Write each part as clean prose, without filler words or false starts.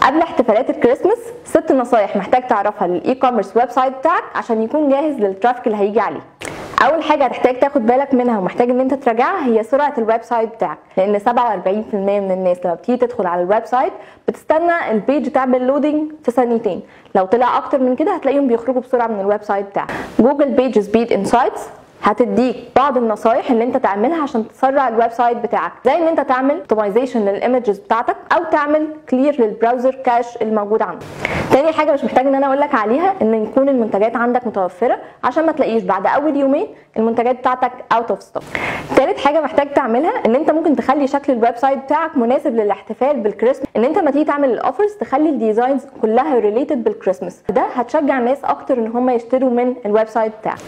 قبل احتفالات الكريسماس 6 نصايح محتاج تعرفها للاي كوميرس ويب سايت بتاعك عشان يكون جاهز للترافيك اللي هيجي عليه. اول حاجه هتحتاج تاخد بالك منها ومحتاج ان انت تراجعها هي سرعه الويب سايت بتاعك، لان 47% من الناس لما بتيجي تدخل على الويب سايت بتستنى البيج تعمل لودنج في ثانيتين، لو طلع اكتر من كده هتلاقيهم بيخرجوا بسرعه من الويب سايت بتاعك. جوجل بيج سبيد انسايتس هتديك بعض النصايح اللي انت تعملها عشان تسرع الويب سايت بتاعك، زي ان انت تعمل اوبتمايزيشن للايمجز بتاعتك او تعمل كلير للبراوزر كاش الموجود عندك. تاني حاجه مش محتاج ان انا اقول لك عليها ان يكون المنتجات عندك متوفره عشان ما تلاقيش بعد اول يومين المنتجات بتاعتك اوت اوف ستوك. تالت حاجه محتاج تعملها ان انت ممكن تخلي شكل الويب سايت بتاعك مناسب للاحتفال بالكريسماس، ان انت ما تيجي تعمل الاوفرز تخلي الديزاينز كلها ريليتد بالكريسماس، ده هتشجع الناس اكتر ان هم يشتروا من الويب سايت بتاعك.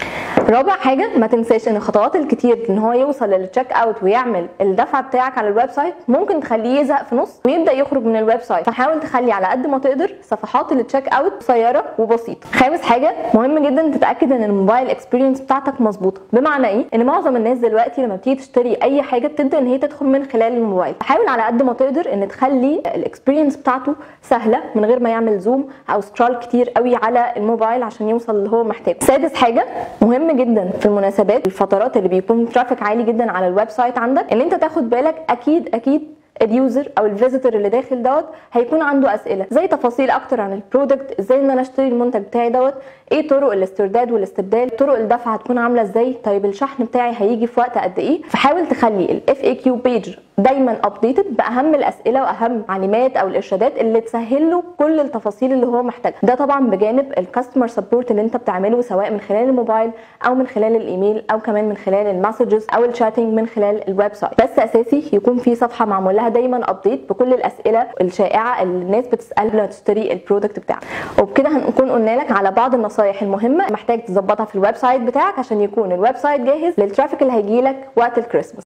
رابع حاجه ما تنساش ان الخطوات الكتير ان هو يوصل للتشيك اوت ويعمل الدفعه بتاعك على الويب سايت ممكن تخليه يزهق في نص ويبدا يخرج من الويب سايت، فحاول تخلي على قد ما تقدر صفحات التشيك اوت قصيره وبسيطه. خامس حاجه مهم جدا تتاكد ان الموبايل اكسبيرينس بتاعتك مظبوطه، بمعنى ايه؟ ان معظم الناس دلوقتي لما بتيجي تشتري اي حاجه بتبدا ان هي تدخل من خلال الموبايل، فحاول على قد ما تقدر ان تخلي الاكسبيرينس بتاعته سهله من غير ما يعمل زوم او سكرول كتير قوي على الموبايل عشان يوصل اللي هو محتاجه. سادس حاجه مهم جدا في المناسبات الفترات اللي بيكون ترافيك عالي جدا على الويب سايت عندك، ان انت تاخد بالك اكيد اليوزر او الفيزيتور اللي داخل دوت هيكون عنده اسئله زي تفاصيل اكتر عن البرودكت، ازاي ان انا اشتري المنتج بتاعي دوت، ايه طرق الاسترداد والاستبدال، طرق الدفع هتكون عامله ازاي، طيب الشحن بتاعي هيجي في وقت قد ايه. فحاول تخلي الاف اي كيو بيج دايما ابديتد باهم الاسئله واهم التعليمات او الارشادات اللي تسهل له كل التفاصيل اللي هو محتاجها، ده طبعا بجانب الكاستمر سبورت اللي انت بتعمله سواء من خلال الموبايل او من خلال الايميل او كمان من خلال المسجز او الشاتنج من خلال الويب سايت. بس اساسي يكون في صفحه معمول لها دايما ابديت بكل الاسئله الشائعه اللي الناس بتسالها لما تشتري البرودكت بتاعك. وبكده هنكون قلنا لك على بعض النصايح المهمه محتاج تظبطها في الويب سايت بتاعك عشان يكون الويب سايت جاهز للترافيك اللي هيجي لك وقت الكريسماس.